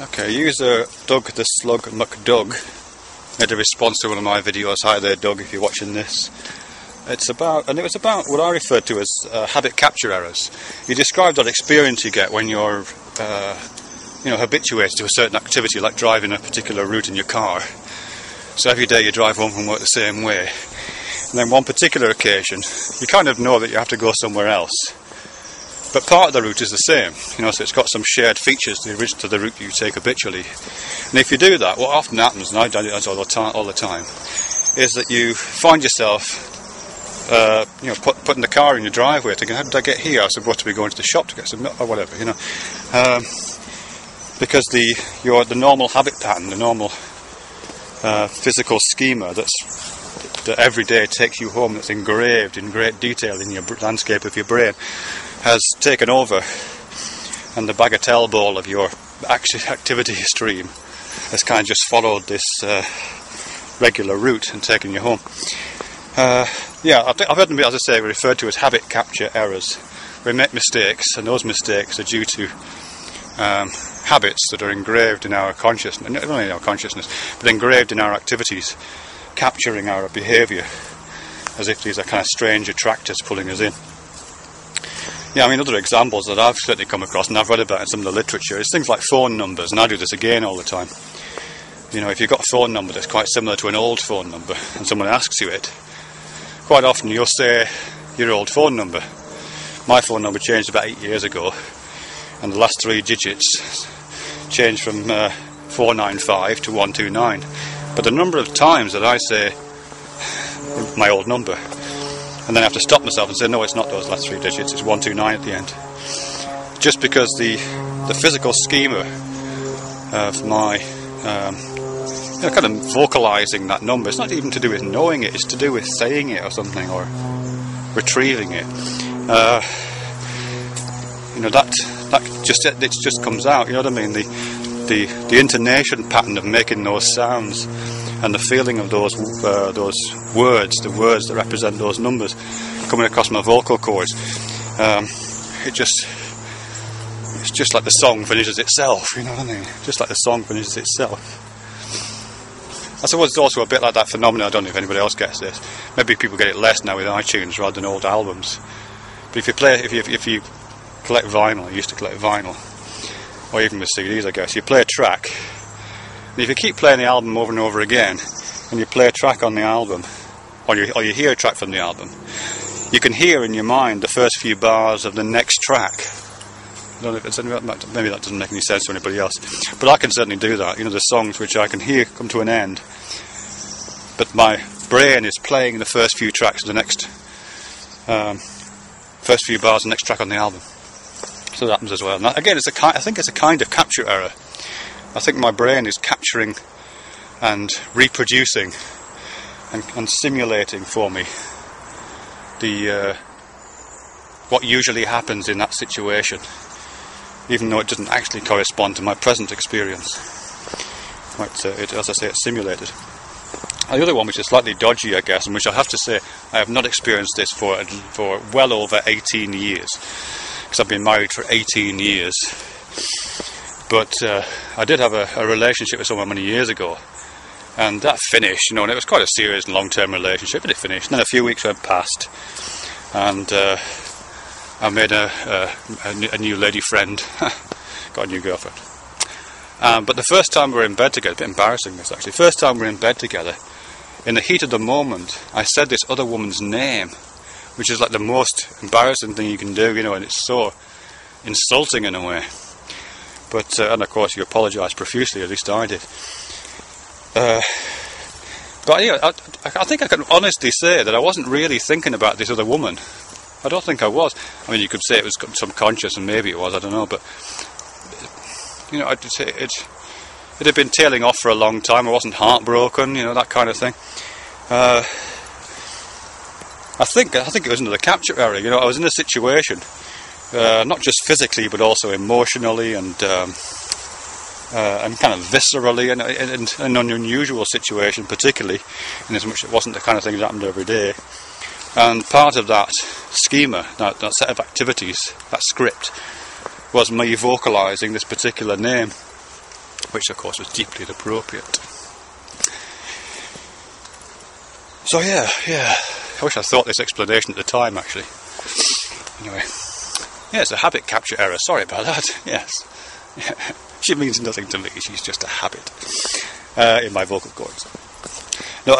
Okay, user Doug the Slug McDoug made a response to one of my videos. Hi there, Doug, if you're watching this. It was about what I referred to as habit capture errors. He described that experience you get when you're habituated to a certain activity, like driving a particular route in your car. So every day you drive home from work the same way. And then one particular occasion, you kind of know that you have to go somewhere else. But part of the route is the same, so it's got some shared features to the route you take habitually. And if you do that, what often happens, and I've done it all the time, is that you find yourself putting the car in your driveway, thinking, how did I get here? I was supposed to be going to the shop to get some milk or whatever, because the normal habit pattern, the normal physical schema that every day takes you home, that's engraved in great detail in your landscape of your brain, has taken over, and the bagatelle ball of your activity stream has kind of just followed this regular route and taken you home. I've heard them, as I say, referred to as habit capture errors. We make mistakes, and those mistakes are due to habits that are engraved in our consciousness, not only in our consciousness, but engraved in our activities, capturing our behaviour, as if these are kind of strange attractors pulling us in. Other examples that I've certainly come across, and I've read about in some of the literature, is things like phone numbers, and I do this again all the time. If you've got a phone number that's quite similar to an old phone number, and someone asks you it, quite often you'll say your old phone number. My phone number changed about 8 years ago, and the last 3 digits changed from 495 to 129. But the number of times that I say my old number, and then I have to stop myself and say, no, it's not those last 3 digits, it's 129 at the end. Just because the physical schema of my kind of vocalising that number, it's not even to do with knowing it, it's to do with saying it or something, or retrieving it. It just comes out, you know what I mean? The intonation pattern of making those sounds, and the feeling of those words, the words that represent those numbers, coming across my vocal cords. It's just like the song finishes itself, you know what I mean? Just like the song finishes itself. I suppose it's also a bit like that phenomenon. I don't know if anybody else gets this. Maybe people get it less now with iTunes rather than old albums. But if you collect vinyl, I used to collect vinyl, or even with CDs, I guess, you play a track, and if you keep playing the album over and over again, and you play a track on the album, or you hear a track from the album, you can hear in your mind the first few bars of the next track. I don't know if it's maybe that doesn't make any sense to anybody else, but I can certainly do that. The songs which I can hear come to an end, but my brain is playing the first few tracks of the next first few bars of the next track on the album. So that happens as well. Now, again, I think it's a kind of capture error. I think my brain is capturing and reproducing and simulating for me what usually happens in that situation, even though it doesn't actually correspond to my present experience. As I say, it's simulated. The other one, which is slightly dodgy, I guess, and which I have to say I have not experienced this for well over 18 years, because I've been married for 18 years. But I did have a relationship with someone many years ago, and that finished, and it was quite a serious and long-term relationship, but it finished. And then a few weeks went past, and I made a new lady friend, got a new girlfriend. But the first time we were in bed together, a bit embarrassing this actually, first time we were in bed together, in the heat of the moment, I said this other woman's name, which is like the most embarrassing thing you can do, and it's so insulting in a way. But, and of course you apologise profusely, at least I did. But I think I can honestly say that I wasn't really thinking about this other woman. I don't think I was. I mean, you could say it was subconscious, and maybe it was, I don't know, but I'd say it had been tailing off for a long time. I wasn't heartbroken, that kind of thing. I think it was another capture error. I was in a situation, not just physically, but also emotionally and kind of viscerally, and an unusual situation, particularly in as much it wasn't the kind of thing that happened every day. And part of that schema, that set of activities, that script, was me vocalising this particular name. which of course was deeply inappropriate. So yeah, I wish I thought this explanation at the time actually. Anyway, yeah, it's a habit capture error, sorry about that, yes. She means nothing to me, she's just a habit in my vocal cords. No,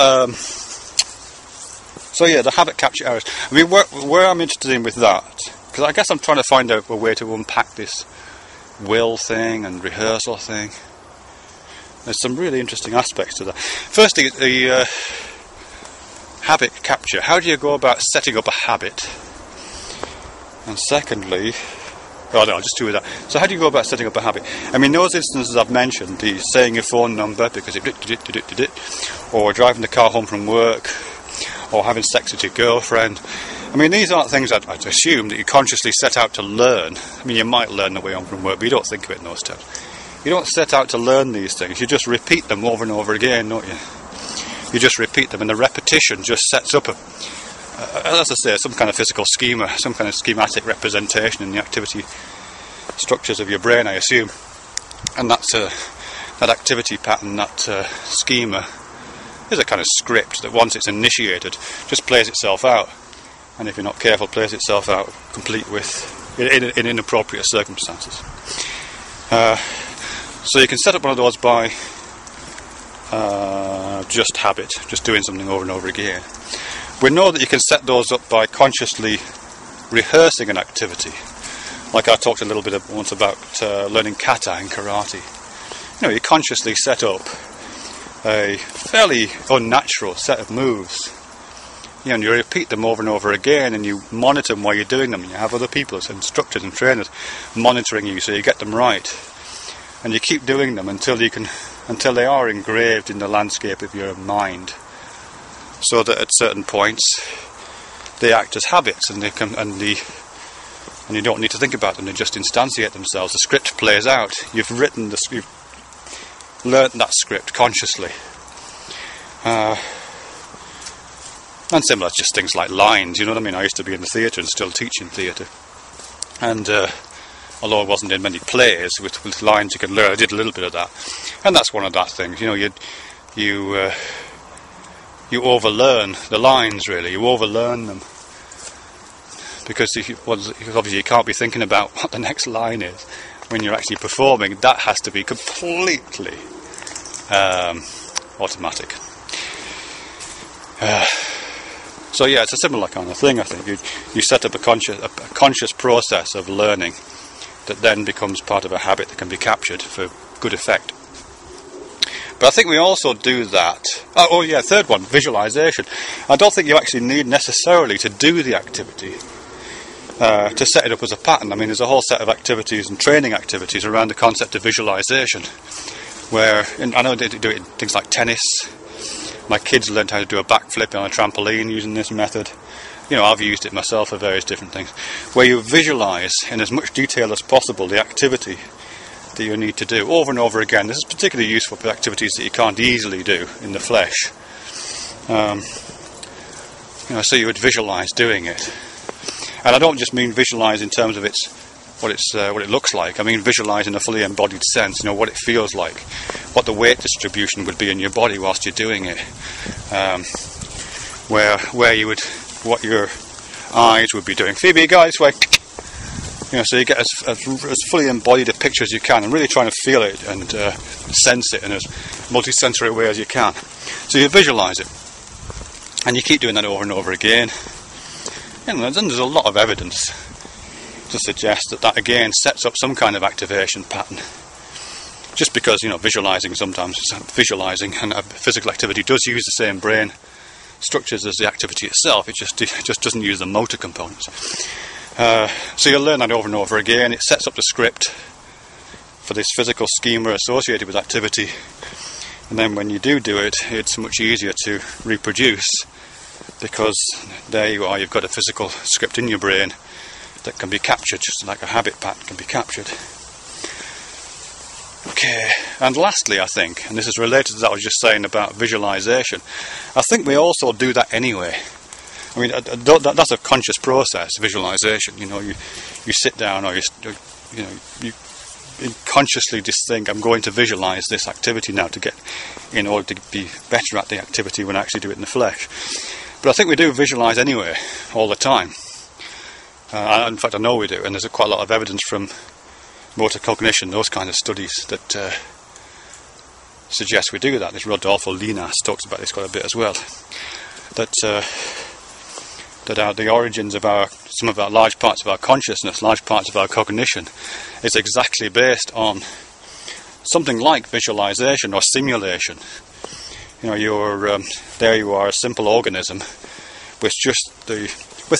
so yeah, the habit capture errors. I mean, where I'm interested in with that, because I guess I'm trying to find out a way to unpack this will thing and rehearsal thing. There's some really interesting aspects to that. Firstly, the habit capture. How do you go about setting up a habit? And secondly, oh no, I'll just do with that. So how do you go about setting up a habit? I mean, those instances I've mentioned, the saying your phone number because it or driving the car home from work, or having sex with your girlfriend. I mean, these aren't things I'd assume that you consciously set out to learn. I mean, you might learn the way home from work, but you don't think of it in those terms. You don't set out to learn these things, you just repeat them over and over again, don't you? You just repeat them, and the repetition just sets up as I say, some kind of physical schema, some kind of schematic representation in the activity structures of your brain, I assume. And that's that activity pattern, that schema, is a kind of script that once it's initiated, just plays itself out. And if you're not careful, plays itself out complete with in inappropriate circumstances. So you can set up one of those by just habit, just doing something over and over again. We know that you can set those up by consciously rehearsing an activity. Like I talked a little bit once about learning kata in karate. You know, you consciously set up a fairly unnatural set of moves. You know, and you repeat them over and over again, and you monitor them while you're doing them. You have other people as instructors and trainers monitoring you so you get them right. And you keep doing them until they are engraved in the landscape of your mind, so that at certain points they act as habits, and you don't need to think about them; they just instantiate themselves. The script plays out. You've learnt that script consciously. And similar, just things like lines. You know what I mean? I used to be in the theatre and still teach in theatre, and although I wasn't in many plays with lines you can learn, I did a little bit of that, and that's one of that things. You know, you overlearn the lines, really. You overlearn them because obviously you can't be thinking about what the next line is when you're actually performing. That has to be completely automatic. So yeah, it's a similar kind of thing. I think you set up a conscious process of learning that then becomes part of a habit that can be captured for good effect. But I think we also do that. Oh yeah, third one, visualization. I don't think you actually need necessarily to do the activity to set it up as a pattern. I mean, there's a whole set of activities and training activities around the concept of visualization, where I know they do it in things like tennis. My kids learned how to do a backflip on a trampoline using this method. You know, I've used it myself for various different things, where you visualize in as much detail as possible the activity that you need to do over and over again. This is particularly useful for activities that you can't easily do in the flesh. You know, so you would visualize doing it, and I don't just mean visualize in terms of what it looks like. I mean visualize in a fully embodied sense. You know, what it feels like, what the weight distribution would be in your body whilst you're doing it, what your eyes would be doing. Phoebe, go this way. You know, so you get as fully embodied a picture as you can, and really trying to feel it and sense it in as multi-sensory way as you can. So you visualize it, and you keep doing that over and over again. And then there's a lot of evidence to suggest that again sets up some kind of activation pattern. Just because, you know, visualizing and a physical activity does use the same brain structures as the activity itself. It just doesn't use the motor components. So you'll learn that over and over again. It sets up the script for this physical schema associated with activity, and then when you do it, it's much easier to reproduce, because there you are, you've got a physical script in your brain that can be captured, just like a habit pattern can be captured. Okay, and lastly, I think, and this is related to that I was just saying about visualization, I think we also do that anyway. I mean, that's a conscious process, visualization. You know, you sit down, or you consciously just think, I'm going to visualize this activity now in order to be better at the activity when I actually do it in the flesh. But I think we do visualize anyway, all the time. In fact, I know we do, and there's quite a lot of evidence from motor cognition, those kind of studies, that suggest we do that. This Rodolfo Linas talks about this quite a bit as well. That the origins of some of our large parts of our consciousness, large parts of our cognition, is exactly based on something like visualization or simulation. There you are, a simple organism with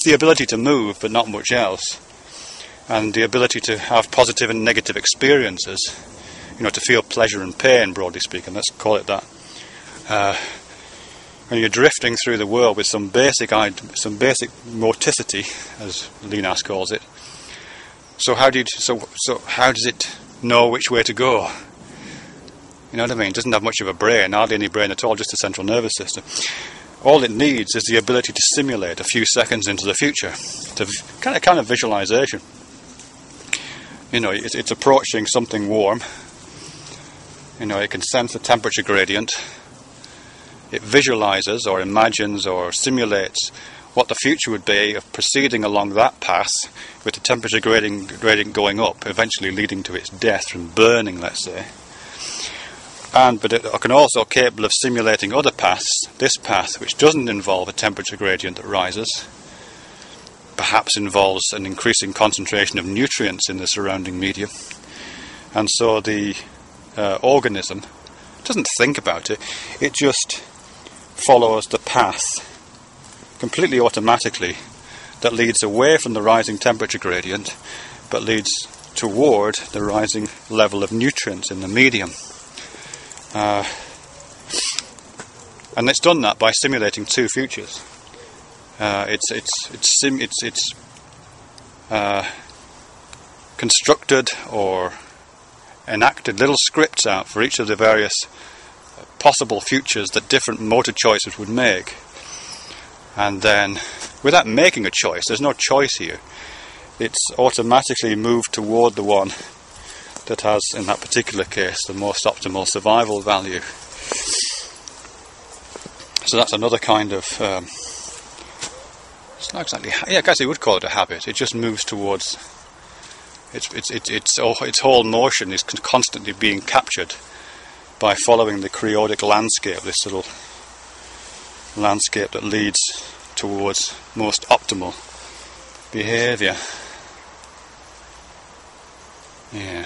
the ability to move but not much else, and the ability to have positive and negative experiences, to feel pleasure and pain, broadly speaking, let's call it that. And you're drifting through the world with some basic moticity, as Linas calls it. So how does it know which way to go? You know what I mean? It doesn't have much of a brain, hardly any brain at all, just a central nervous system. All it needs is the ability to simulate a few seconds into the future. It's a kind of visualization. It's approaching something warm. It can sense the temperature gradient. It visualizes or imagines or simulates what the future would be of proceeding along that path with the temperature gradient going up, eventually leading to its death from burning, let's say. But it can also capable of simulating other paths, this path which doesn't involve a temperature gradient that rises, perhaps involves an increasing concentration of nutrients in the surrounding medium. And so the organism doesn't think about it, it just follows the path completely automatically that leads away from the rising temperature gradient but leads toward the rising level of nutrients in the medium. And it's done that by simulating two futures. It's constructed or enacted little scripts out for each of the various possible futures that different motor choices would make, and then without making a choice, there's no choice here, it's automatically moved toward the one that has, in that particular case, the most optimal survival value. So that's another kind of it's not exactly, I guess you would call it a habit. It just moves towards its whole motion is constantly being captured by following the periodic landscape, this little landscape that leads towards most optimal behaviour. Yeah.